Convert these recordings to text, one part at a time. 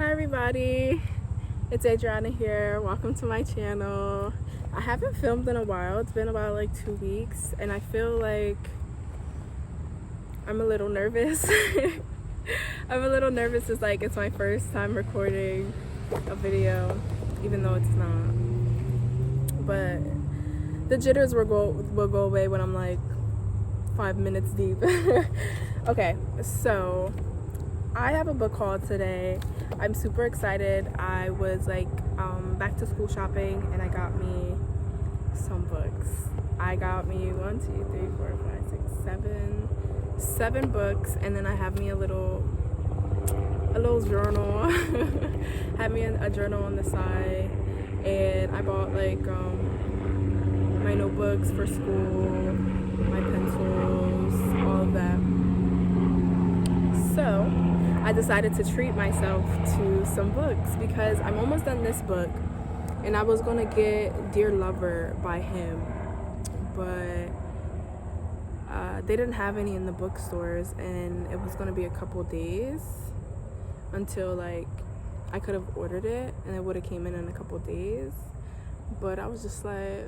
Hi everybody, it's Adriana here. Welcome to my channel. I haven't filmed in a while. It's been about like 2 weeks and I feel like I'm a little nervous. I'm a little nervous. It's my first time recording a video, even though it's not. But the jitters will go away when I'm like 5 minutes deep. Okay, so I have a book haul today. I'm super excited. I was back to school shopping and I got me some books. I got me 7 books, and then I have me a little journal. Had me a journal on the side, and I bought my notebooks for school, my pencils, all of that. So I decided to treat myself to some books because I'm almost done this book, and I was gonna get Dear Lover by him, but they didn't have any in the bookstores, and it was gonna be a couple days until I could have ordered it, and it would have came in a couple days. But I was just like,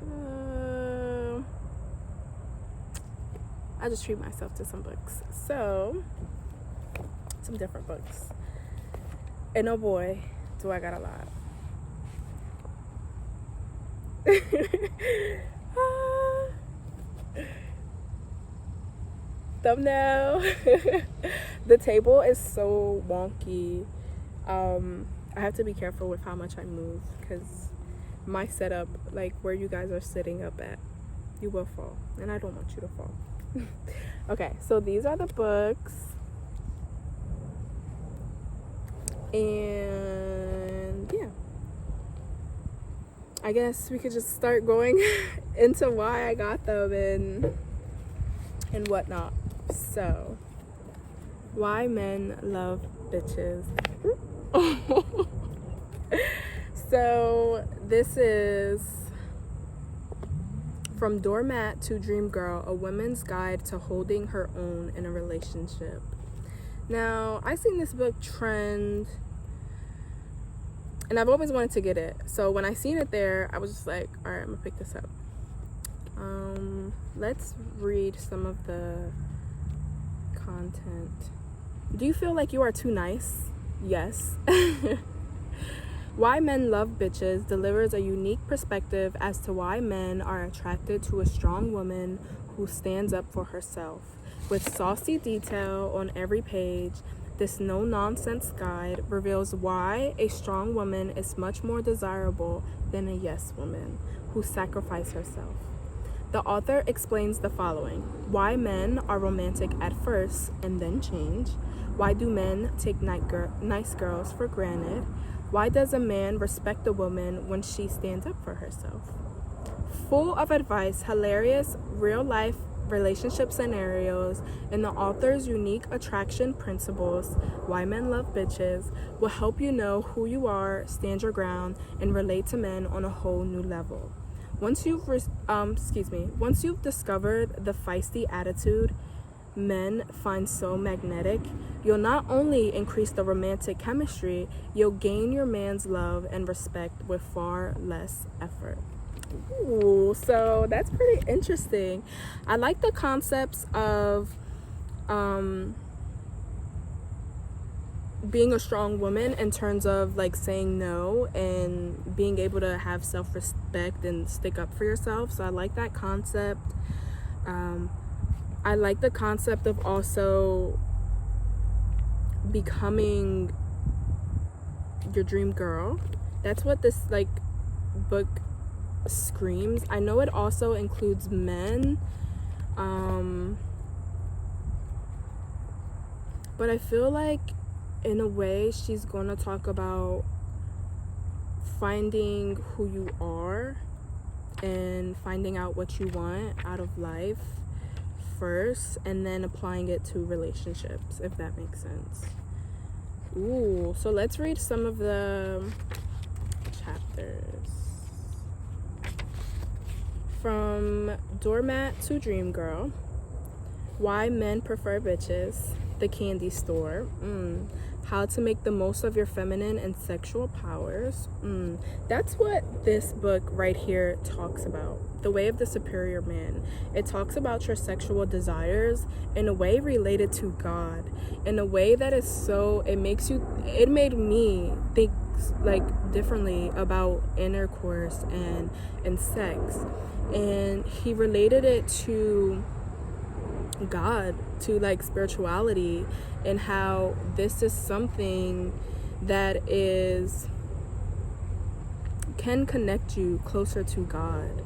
I just treat myself to some books. So some different books, and oh boy, do I got a lot. Thumbnail. The table is so wonky. I have to be careful with how much I move because my setup, where you guys are sitting up at, you will fall, and I don't want you to fall. Okay, so these are the books, and yeah, I guess we could just start going into why I got them and whatnot. So, why men love bitches. So this is From Doormat to Dream Girl, a woman's guide to holding her own in a relationship. Now, I seen this book trend, and I've always wanted to get it. So when I seen it there, I was just like, all right, I'm gonna pick this up. Let's read some of the content. Do you feel like you are too nice? Yes. Why Men Love Bitches delivers a unique perspective as to why men are attracted to a strong woman who stands up for herself. With saucy detail on every page, this no-nonsense guide reveals why a strong woman is much more desirable than a yes woman who sacrifices herself. The author explains the following: why men are romantic at first and then change. Why do men take nice girls for granted? Why does a man respect a woman when she stands up for herself? Full of advice, hilarious real-life relationship scenarios, and the author's unique attraction principles, Why Men Love Bitches will help you know who you are, stand your ground, and relate to men on a whole new level. Once you've discovered the feisty attitude men find so magnetic, you'll not only increase the romantic chemistry, you'll gain your man's love and respect with far less effort. Ooh, so that's pretty interesting. I like the concepts of being a strong woman in terms of saying no and being able to have self-respect and stick up for yourself. So I like that concept. I like the concept of also becoming your dream girl. That's what this book screams. I know it also includes men, but I feel like in a way she's gonna talk about finding who you are and finding out what you want out of life first, and then applying it to relationships, if that makes sense. Ooh, so let's read some of the chapters. From Doormat to Dream Girl, Why Men Prefer Bitches, The Candy Store, how to make the most of your feminine and sexual powers. That's what this book right here talks about. The Way of the Superior Man. It talks about your sexual desires in a way related to God, in a way that is so, it made me think like differently about intercourse and sex. And he related it to God, to like spirituality, and how this is something that can connect you closer to God.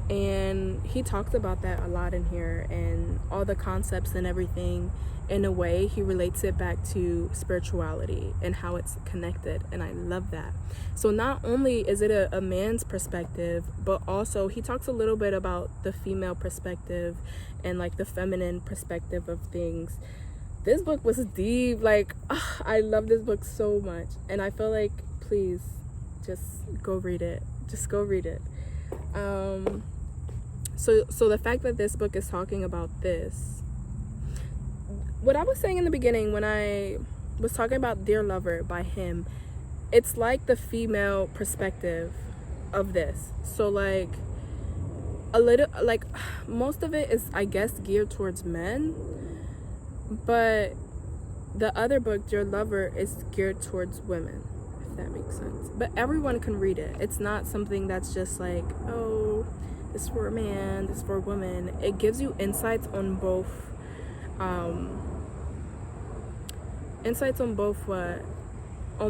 And he talks about that a lot in here, and all the concepts and everything. In a way, he relates it back to spirituality and how it's connected, and I love that. So not only is it a man's perspective, but also he talks a little bit about the female perspective and like the feminine perspective of things. This book was deep. Like, I love this book so much, and I feel like, please just go read it. So the fact that this book is talking about this, what I was saying in the beginning when I was talking about Dear Lover by him, it's like the female perspective of this. So like a little, like most of it is, I guess, geared towards men, but the other book, Dear Lover, is geared towards women, if that makes sense. But everyone can read it. It's not something that's just like, oh, this is for a man, this is for a woman. It gives you insights on both on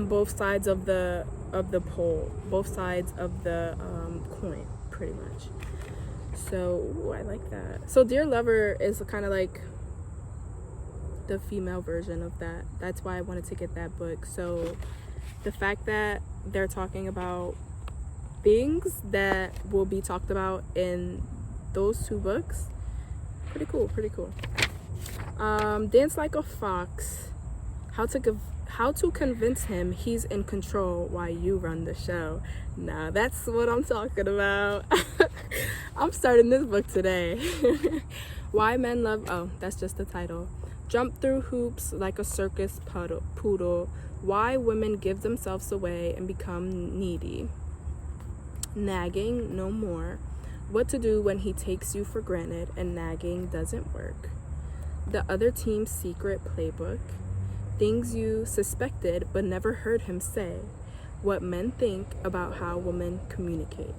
both sides of the pole, both sides of the coin, pretty much. So ooh, I like that. So Dear Lover is kind of like the female version of that. That's why I wanted to get that book. So the fact that they're talking about things that will be talked about in those two books, pretty cool. Dance Like a Fox, how to convince him he's in control while you run the show. Now that's what I'm talking about. I'm starting this book today. Why Men Love, oh, that's just the title. Jump through hoops like a circus poodle. Why women give themselves away and become needy. Nagging no more. What to do when he takes you for granted and nagging doesn't work. The other team's secret playbook. Things you suspected but never heard him say. What men think about how women communicate.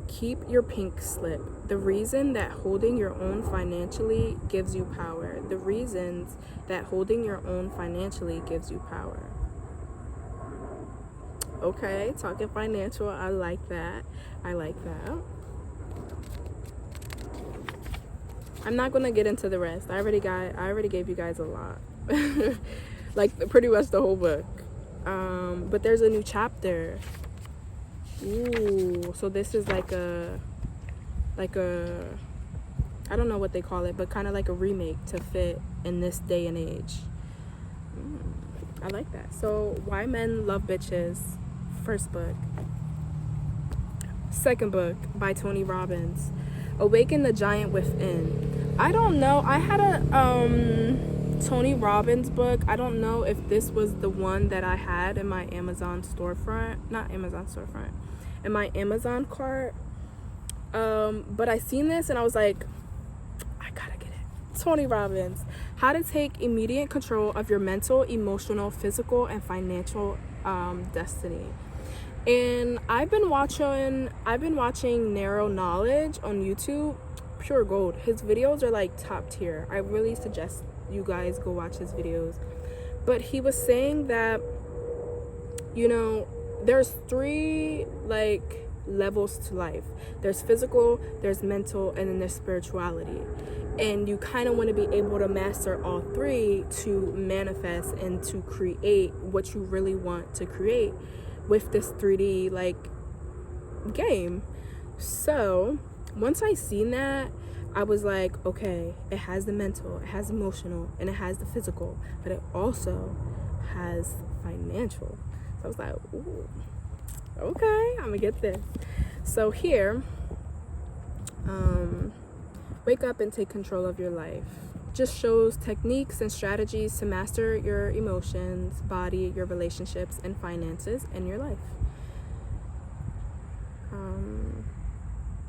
Keep your pink slip. The reason that holding your own financially gives you power. The reasons that holding your own financially gives you power. Okay, talking financial. I like that. I'm not gonna get into the rest. I already gave you guys a lot. Like pretty much the whole book. But there's a new chapter. Ooh, so this is like a I don't know what they call it, but kind of like a remake to fit in this day and age. I like that. So Why Men Love Bitches, first book. Second book by Tony Robbins, Awaken the Giant Within. I don't know, I had a Tony Robbins book. I don't know if this was the one that I had in my Amazon storefront, in my Amazon cart, but I seen this and I was like, I gotta get it. Tony Robbins, How to Take Immediate Control of Your Mental, Emotional, Physical, and Financial Destiny. And I've been watching Narrow Knowledge on YouTube. Pure gold. His videos are like top tier. I really suggest you guys go watch his videos. But he was saying that, you know, there's 3 like levels to life. There's physical, there's mental, and then there's spirituality. And you kind of want to be able to master all 3 to manifest and to create what you really want to create with this 3D like game. So once I seen that, I was like, okay, it has the mental, it has emotional, and it has the physical, but it also has financial. So I was like, ooh, okay, I'm gonna get this. So here, wake up and take control of your life. just shows techniques and strategies to master your emotions, body, your relationships, and finances in your life.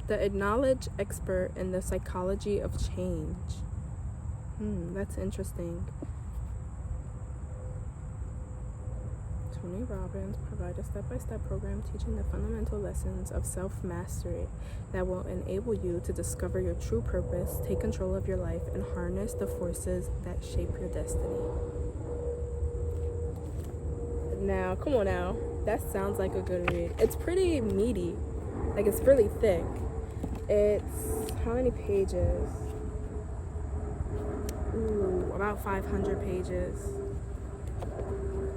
The acknowledged expert in the psychology of change. That's interesting. Tony Robbins provides a step-by-step program teaching the fundamental lessons of self-mastery that will enable you to discover your true purpose, take control of your life, and harness the forces that shape your destiny. Now, come on now. That sounds like a good read. It's pretty meaty. Like, it's really thick. It's, how many pages? Ooh, about 500 pages.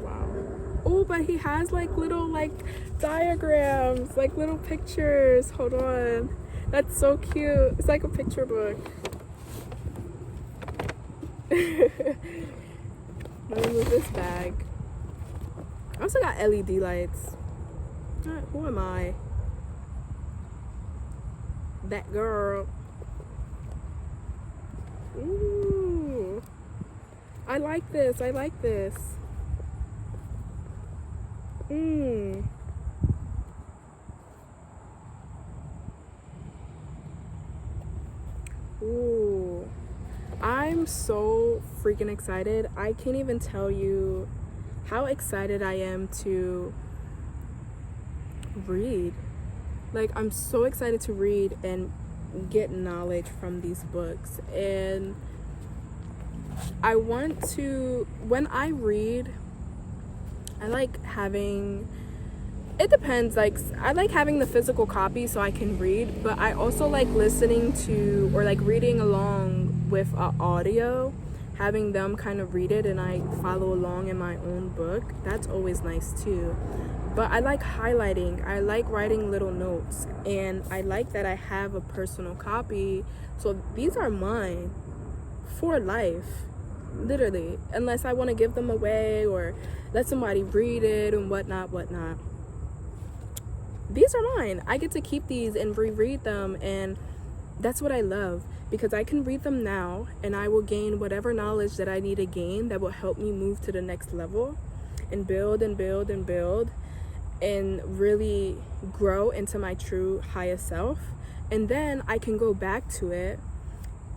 Wow. Oh, but he has like little like diagrams, like little pictures. Hold on. That's so cute. It's like a picture book. Let me move this bag. I also got LED lights. Who am I? That girl. Ooh. I like this. I like this. Ooh. I'm so freaking excited. I can't even tell you how excited I am to read. Like, I'm so excited to read and get knowledge from these books. And I want to, when I read, I like having, it depends, like I like having the physical copy so I can read, but I also like listening to or like reading along with audio, having them kind of read it and I follow along in my own book. That's always nice too. But I like highlighting, I like writing little notes, and I like that I have a personal copy. So these are mine for life, literally, unless I want to give them away or let somebody read it and whatnot. These are mine. I get to keep these and reread them, and that's what I love, because I can read them now and I will gain whatever knowledge that I need to gain that will help me move to the next level and build and build and build and really grow into my true highest self. And then I can go back to it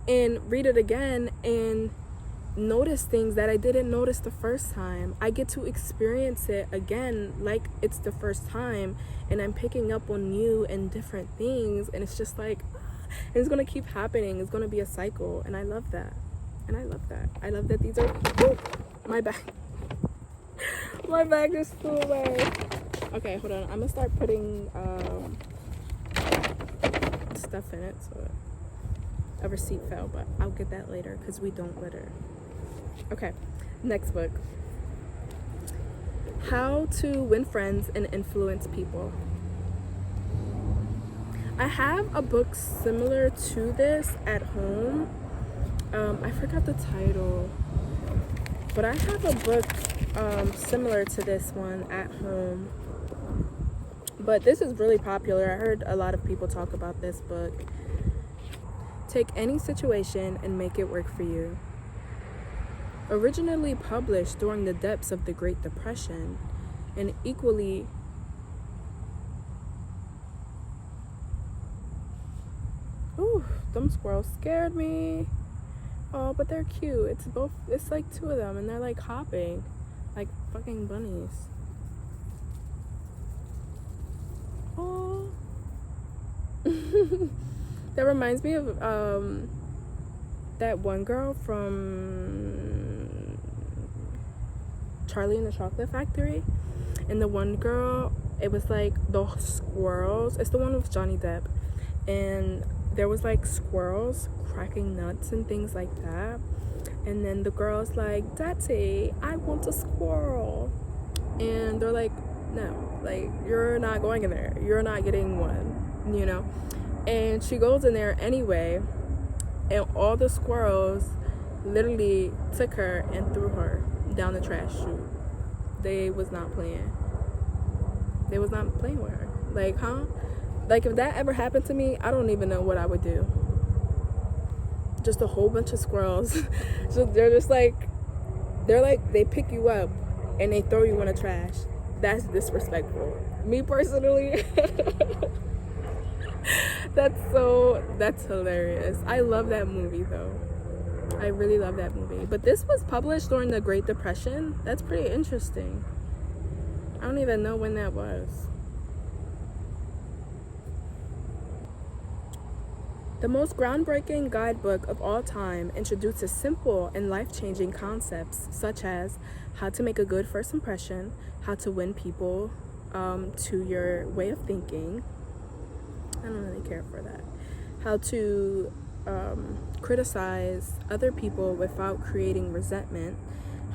and read it again and notice things that I didn't notice the first time. I get to experience it again like it's the first time, and I'm picking up on new and different things, and it's just like, and it's gonna keep happening. It's gonna be a cycle, and I love that. I love that these are, oh, my bag. My bag just flew away. Okay, hold on. I'm gonna start putting stuff in it. So a receipt fell, but I'll get that later because we don't litter. Okay, next book. How to Win Friends and Influence People. I have a book similar to this at home. I forgot the title, but I have a book similar to this one at home. But this is really popular. I heard a lot of people talk about this book. Take any situation and make it work for you. Originally published during the depths of the Great Depression, and equally them squirrels scared me. Oh, but they're cute. It's like two of them, and they're like hopping like fucking bunnies. Oh. That reminds me of that one girl from Charlie and the Chocolate Factory. And the one girl, it was like the squirrels. It's the one with Johnny Depp. And there was like squirrels cracking nuts and things like that. And then the girl's like, Daddy, I want a squirrel. And they're like, no, like, you're not going in there. You're not getting one, you know? And she goes in there anyway. And all the squirrels literally took her and threw her down the trash chute. They was not playing. They was not playing with her. Like, huh? Like, if that ever happened to me, I don't even know what I would do. just a whole bunch of squirrels. So they pick you up and they throw you in the trash. That's disrespectful. Me personally, that's hilarious. I love that movie though. I really love that movie. But this was published during the Great Depression. That's pretty interesting. I don't even know when that was. The most groundbreaking guidebook of all time introduces simple and life-changing concepts such as how to make a good first impression, how to win people to your way of thinking. I don't really care for that. How to criticize other people without creating resentment,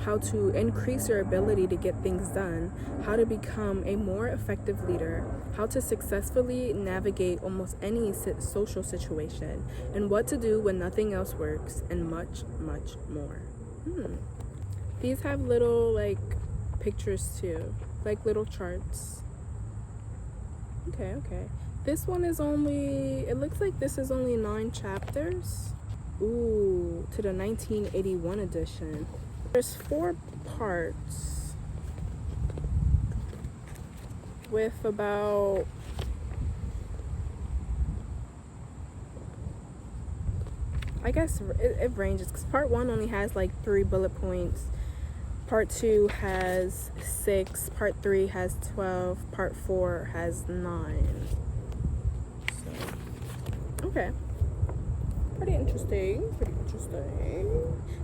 how to increase your ability to get things done, how to become a more effective leader, how to successfully navigate almost any social situation, and what to do when nothing else works, and much, much more. These have little pictures too, like little charts. Okay. This one is it looks like this is only 9 chapters. Ooh, to the 1981 edition. There's 4 parts with about I guess it ranges because part 1 only has 3 bullet points. Part 2 has 6, part 3 has 12, part 4 has 9. So, okay. Pretty interesting.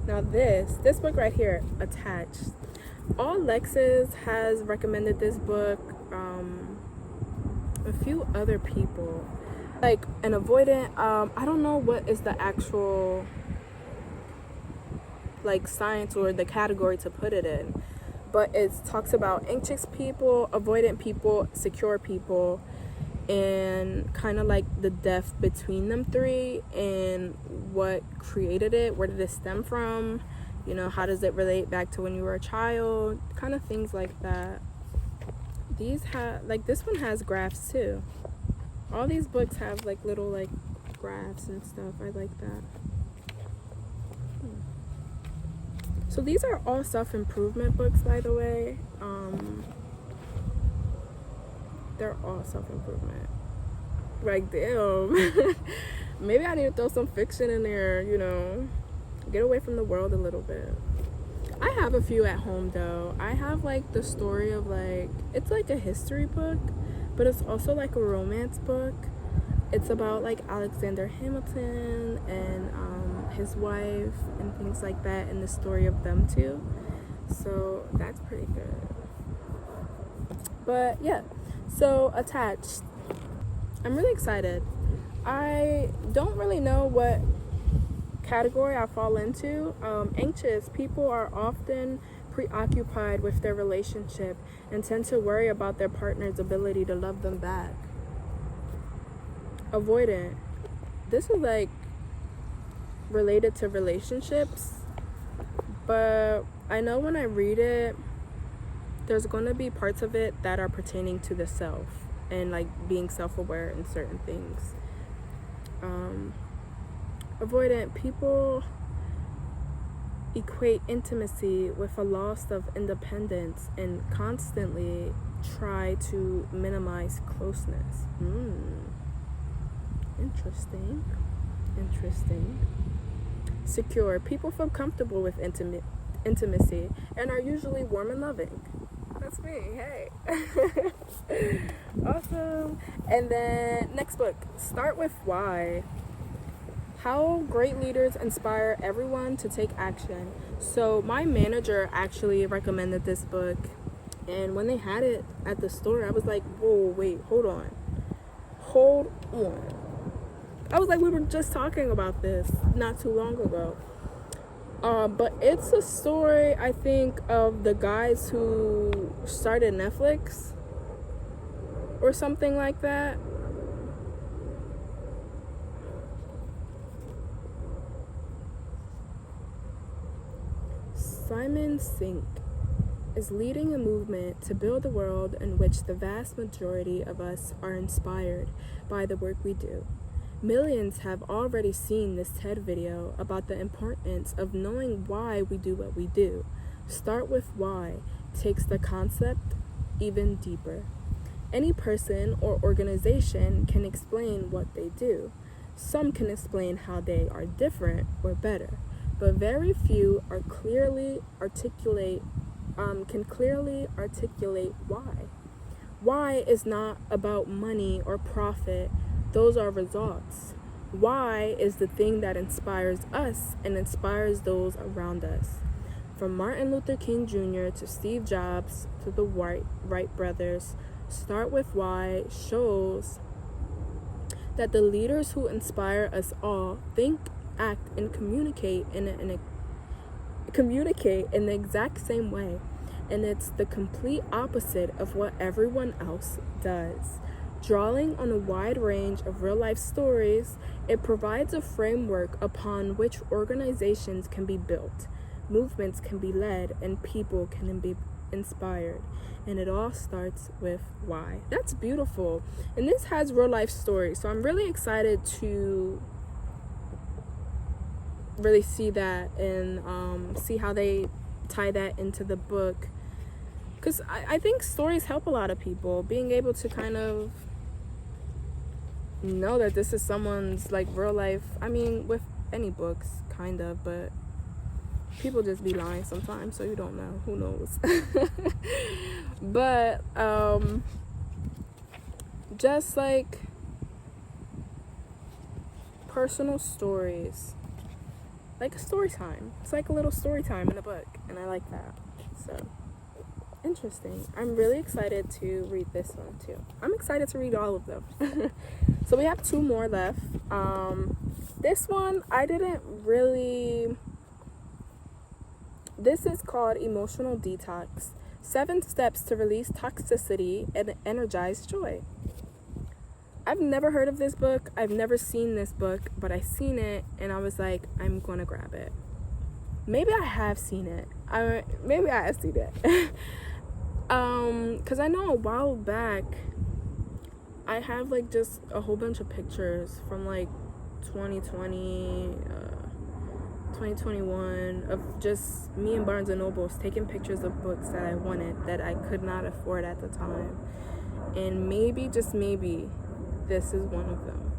Now this book right here, Attached. All Lexus has recommended this book. A few other people. An avoidant. I don't know what is the actual science or the category to put it in, but it talks about anxious people, avoidant people, secure people, and kind of the depth between them 3 and what created it. Where did it stem from? How does it relate back to when you were a child? Kind of things like that. These have this one has graphs too. All these books have little graphs and stuff. I like that. So these are all self-improvement books, by the way. They're all self-improvement. Damn. Maybe I need to throw some fiction in there, get away from the world a little bit. I have a few at home though. I have the story of it's a history book, but it's also a romance book. It's about Alexander Hamilton and his wife and things like that, and the story of them too. So that's pretty good. But yeah, so Attached. I'm really excited. I don't really know what category I fall into. Anxious people are often preoccupied with their relationship and tend to worry about their partner's ability to love them back. Avoidant. This is related to relationships, but I know when I read it, there's going to be parts of it that are pertaining to the self and being self-aware in certain things. Avoidant people equate intimacy with a loss of independence and constantly try to minimize closeness. Interesting. Secure. People feel comfortable with intimacy and are usually warm and loving. That's me. Hey. Awesome. And then next book, Start With Why. How great leaders inspire everyone to take action. So my manager actually recommended this book, and when they had it at the store, I was like, whoa, wait, hold on. I was like, we were just talking about this not too long ago. But it's a story, I think, of the guys who started Netflix or something like that. Simon Sink is leading a movement to build a world in which the vast majority of us are inspired by the work we do. Millions have already seen this TED video about the importance of knowing why we do what we do. Start with why takes the concept even deeper. Any person or organization can explain what they do. Some can explain how they are different or better, but very few can clearly articulate why. Why is not about money or profit. Those are results. Why is the thing that inspires us and inspires those around us. From Martin Luther King Jr. to Steve Jobs to the Wright brothers, Start with Why shows that the leaders who inspire us all think, act, and communicate in the exact same way. And it's the complete opposite of what everyone else does. Drawing on a wide range of real-life stories, it provides a framework upon which organizations can be built, movements can be led, and people can be inspired. And it all starts with why. That's beautiful. And this has real-life stories, so I'm really excited to really see that and see how they tie that into the book. Because I think stories help a lot of people. Being able to kind of know that this is someone's like real life. I mean, with any books, kind of, but people just be lying sometimes, so you don't know. Who knows? But just like personal stories, like a story time. It's like a little story time in a book, and I like that. So interesting. I'm really excited to read this one too. I'm excited to read all of them. So we have 2 more left. This one I didn't really. This is called Emotional Detox: 7 Steps to Release Toxicity and Energize Joy. I've never heard of this book. I've never seen this book, but I seen it and I was like, I'm gonna grab it. Maybe I have seen it. Because I know a while back I have like just a whole bunch of pictures from like 2020, 2021 of just me and Barnes & Noble's taking pictures of books that I wanted that I could not afford at the time. And maybe, just maybe, this is one of them.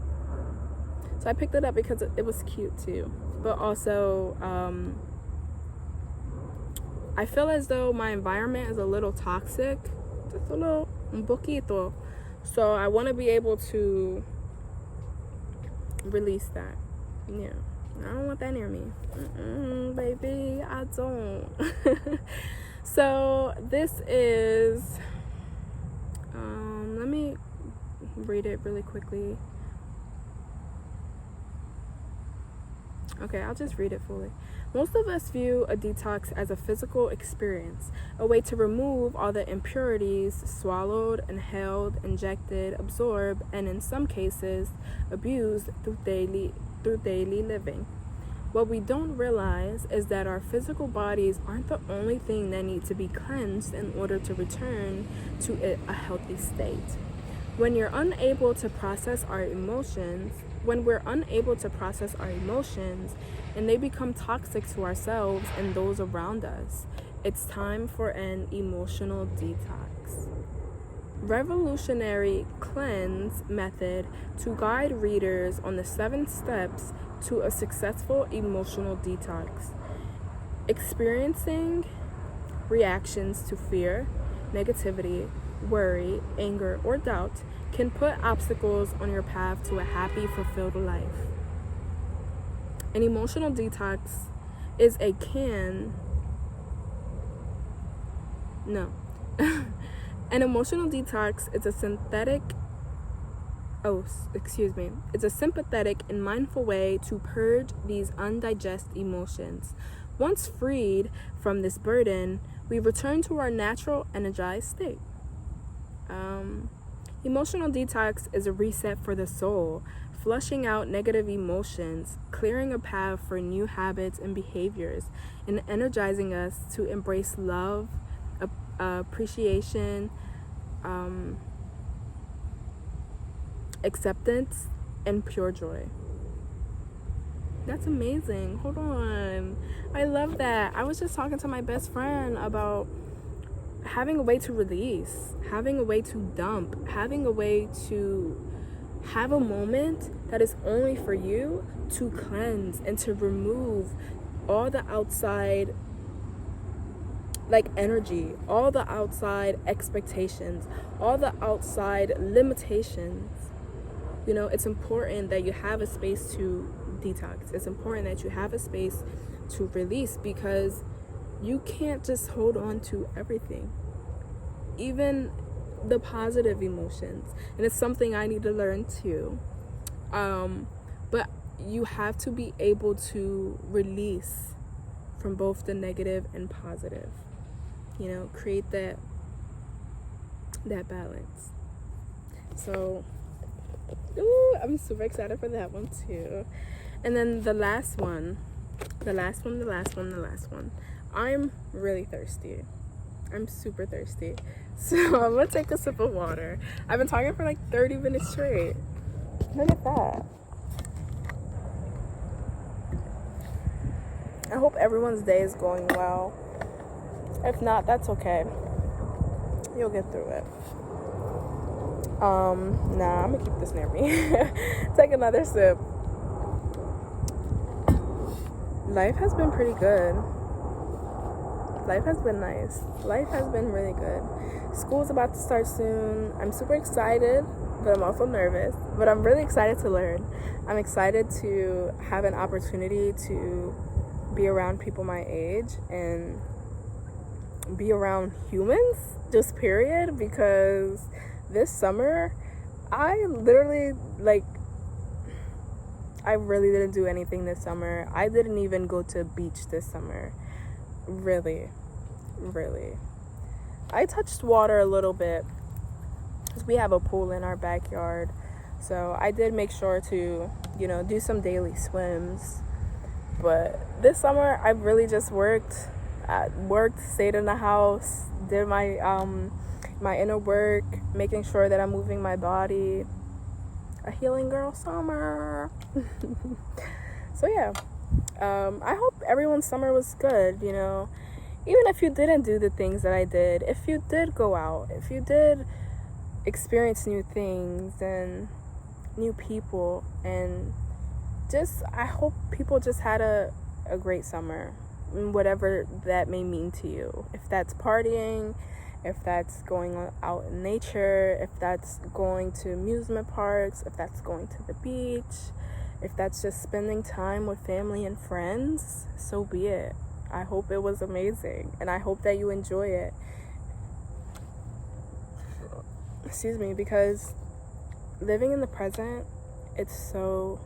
So I picked it up because it was cute too. But also, I feel as though my environment is a little toxic. Just a little, un poquito. So I want to be able to release that. Yeah. I don't want that near me. Baby, I don't. So this is, let me read it really quickly. Okay, I'll just read it fully. Most of us view a detox as a physical experience, a way to remove all the impurities swallowed, inhaled, injected, absorbed, and in some cases, abused through daily living. What we don't realize is that our physical bodies aren't the only thing that need to be cleansed in order to return to a healthy state. When we're unable to process our emotions, and they become toxic to ourselves and those around us, it's time for an emotional detox. Revolutionary cleanse method to guide readers on the 7 steps to a successful emotional detox. Experiencing reactions to fear, negativity, worry, anger, or doubt can put obstacles on your path to a happy, fulfilled life. An emotional detox is An emotional detox is it's a sympathetic and mindful way to purge these undigested emotions. Once freed from this burden, we return to our natural, energized state. Emotional detox is a reset for the soul, flushing out negative emotions, clearing a path for new habits and behaviors, and energizing us to embrace love, appreciation, acceptance, and pure joy. That's amazing. Hold on. I love that. I was just talking to my best friend about having a way to release, having a way to dump, having a way to have a moment that is only for you to cleanse and to remove all the outside energy, all the outside expectations, all the outside limitations. It's important that you have a space to detox. It's important that you have a space to release, because you can't just hold on to everything, even the positive emotions. And it's something I need to learn too. But you have to be able to release from both the negative and positive. Create that balance. So, I'm super excited for that one too. And then the last one. I'm really thirsty. I'm super thirsty. So I'm gonna take a sip of water. I've been talking for like 30 minutes straight. Look at that. I hope everyone's day is going well. If not, that's okay. You'll get through it. I'm gonna keep this near me. Take another sip. Life has been pretty good. Life has been nice. Life has been really good. School's about to start soon. I'm super excited, but I'm also nervous. But I'm really excited to learn. I'm excited to have an opportunity to be around people my age and be around humans, just period, because this summer, I really didn't do anything this summer. I didn't even go to a beach this summer. Really. I touched water a little bit because we have a pool in our backyard. So I did make sure to, do some daily swims. But this summer, I really just worked, stayed in the house, did my inner work, making sure that I'm moving my body. A healing girl summer. So yeah, I hope everyone's summer was good. Even if you didn't do the things that I did, if you did go out, if you did experience new things and new people, and I hope people just had a great summer, whatever that may mean to you. If that's partying, if that's going out in nature, if that's going to amusement parks, if that's going to the beach, if that's just spending time with family and friends, so be it. I hope it was amazing, and I hope that you enjoy it. Excuse me, because living in the present, it's so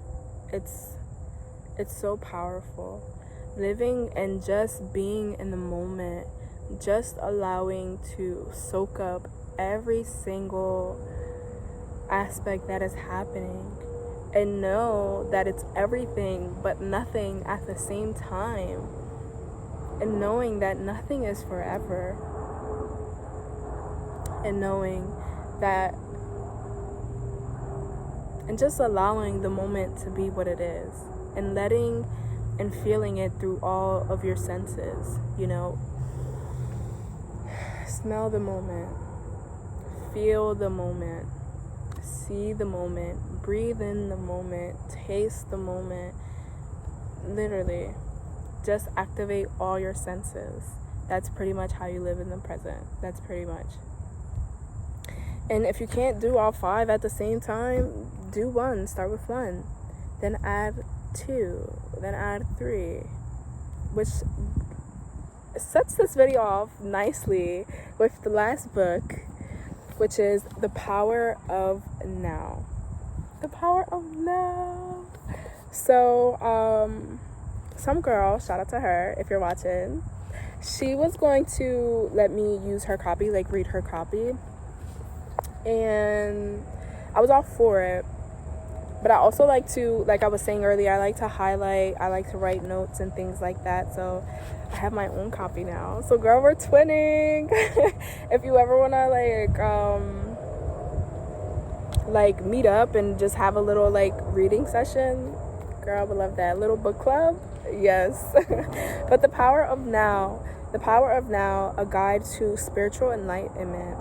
powerful. Living and just being in the moment, just allowing to soak up every single aspect that is happening and know that it's everything but nothing at the same time, and knowing that nothing is forever, and knowing that, and just allowing the moment to be what it is, and letting and feeling it through all of your senses. Smell the moment, feel the moment, see the moment, breathe in the moment, taste the moment. Literally, just activate all your senses. That's pretty much how you live in the present. That's pretty much. And if you can't do all 5 at the same time, do 1. Start with 1. Then add 2. Then add 3. Which sets this video off nicely with the last book, which is The Power of Now. The Power of Now. So, some girl, shout out to her if you're watching, she was going to let me use her copy, read her copy. And I was all for it. But I also like to, like I was saying earlier, I like to highlight, I like to write notes and things like that. So I have my own copy now. So girl, we're twinning. If you ever want to like meet up and just have a little like reading session, girl, I would love that. Little book club, yes. But the power of now, a guide to spiritual enlightenment.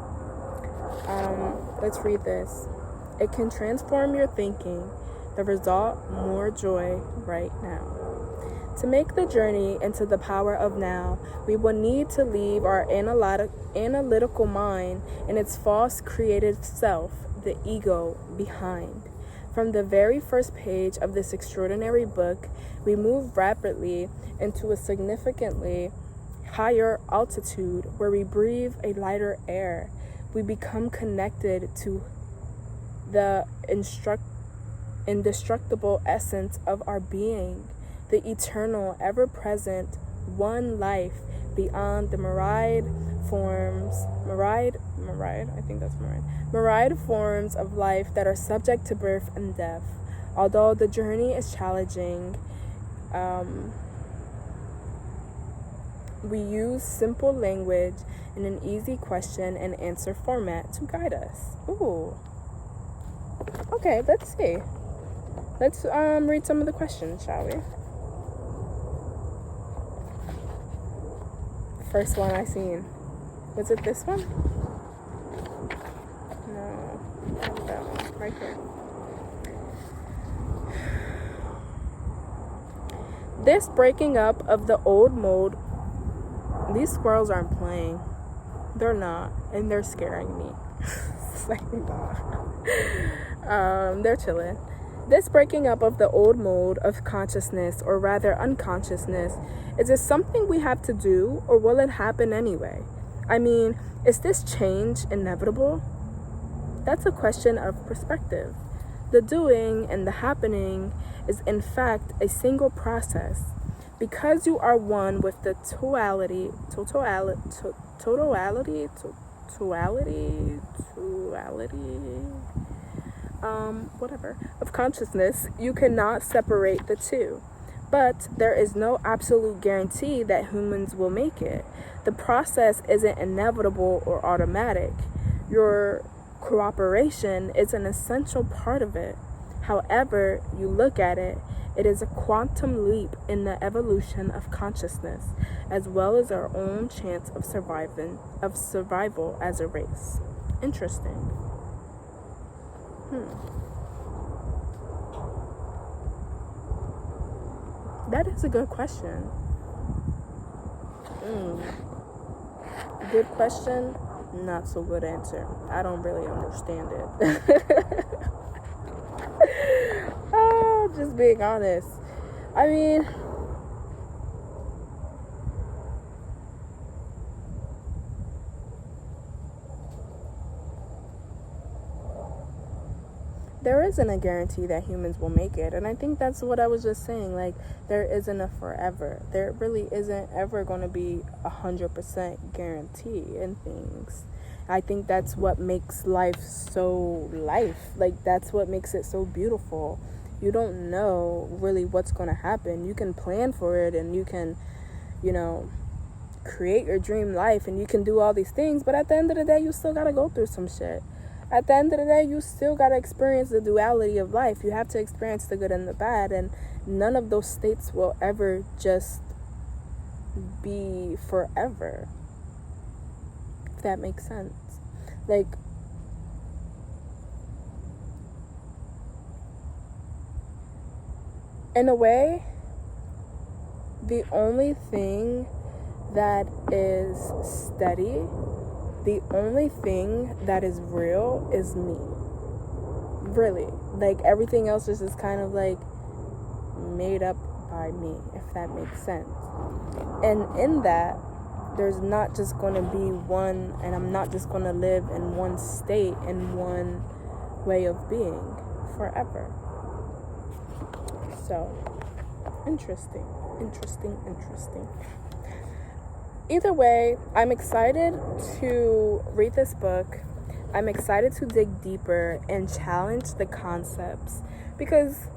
Let's read this. It can transform your thinking. The result, more joy right now. To make the journey into the power of now, we will need to leave our analytical mind and its false creative self, the ego, behind. From the very first page of this extraordinary book, we move rapidly into a significantly higher altitude where we breathe a lighter air. We become connected to the indestructible essence of our being, the eternal, ever-present, one life beyond the myriad forms of life that are subject to birth and death. Although the journey is challenging, we use simple language in an easy question and answer format to guide us. Ooh. Okay, let's see. Let's read some of the questions, shall we? First one I seen. Was it this one? No, not that one. Right here. This breaking up of the old mode. These squirrels aren't playing. They're not, and they're scaring me. It's like, they're chilling. This breaking up of the old mode of consciousness, or rather unconsciousness, is it something we have to do, or will it happen anyway? I mean, is this change inevitable? That's a question of perspective. The doing and the happening is in fact a single process. Because you are one with the totality of consciousness, you cannot separate the two. But there is no absolute guarantee that humans will make it. The process isn't inevitable or automatic. Your cooperation is an essential part of it. However you look at it, it is a quantum leap in the evolution of consciousness, as well as our own chance of survival as a race. Interesting. That is a good question. Good question, not so good answer. I don't really understand it. Just being honest. I mean, there isn't a guarantee that humans will make it. And I think that's what I was just saying. Like, there isn't a forever. There really isn't ever going to be 100% guarantee in things. I think that's what makes life so life. Like, that's what makes it so beautiful. You don't know really what's going to happen. You can plan for it, and you can, create your dream life, and you can do all these things. But at the end of the day, you still got to go through some shit. At the end of the day, you still got to experience the duality of life. You have to experience the good and the bad. And none of those states will ever just be forever. If that makes sense. Like, in a way, the only thing that is steady, the only thing that is real is me. Really. Like, everything else is just kind of like made up by me, if that makes sense. And in that, there's not just going to be one, and I'm not just going to live in one state, in one way of being forever. So, interesting. Either way, I'm excited to read this book. I'm excited to dig deeper and challenge the concepts, because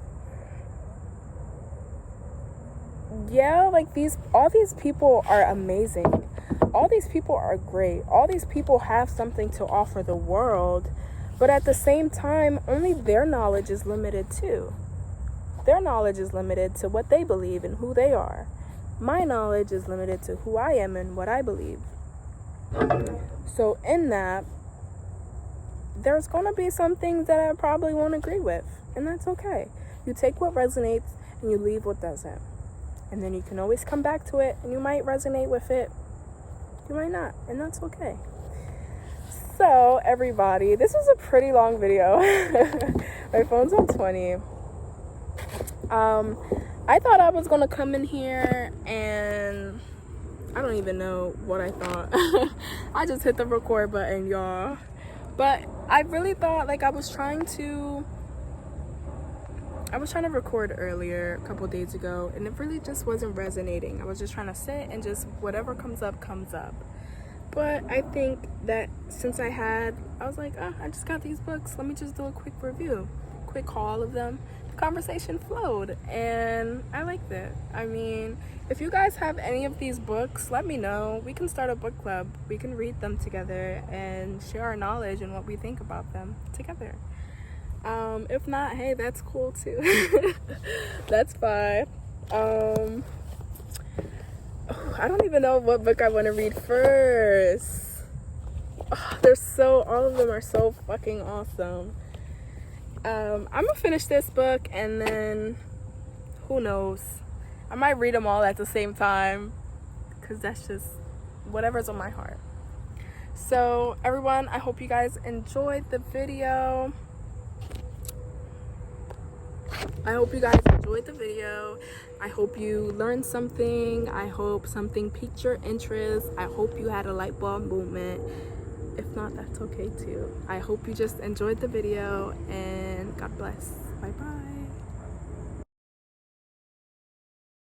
all these people are amazing. All these people are great. All these people have something to offer the world, But at the same time, only their knowledge is limited too. Their knowledge is limited to what they believe and who they are. My knowledge is limited to who I am and what I believe. So in that, there's going to be some things that I probably won't agree with, and that's okay. You take what resonates and you leave what doesn't. And then you can always come back to it, and you might resonate with it, you might not, and that's okay. So everybody, this was a pretty long video. My phone's on 20. I thought I was gonna come in here and I don't even know what I thought. I just hit the record button, y'all. But I really thought, like, I was trying to record earlier a couple days ago, and it really just wasn't resonating. I was just trying to sit and just whatever comes up comes up. But I think that since I was like, I just got these books, let me just do a quick review, quick haul of them. The conversation flowed, and I liked it. I mean, if you guys have any of these books, let me know. We can start a book club. We can read them together and share our knowledge and what we think about them together. If not, hey, that's cool too. That's fine. I don't even know what book I want to read first. All of them are so fucking awesome. I'm gonna finish this book, and then who knows, I might read them all at the same time, because that's just whatever's on my heart. So everyone, I hope you guys enjoyed the video. I hope you learned something. I hope something piqued your interest. I hope you had a light bulb moment. If not, that's okay too. I hope you just enjoyed the video, and God bless. Bye bye.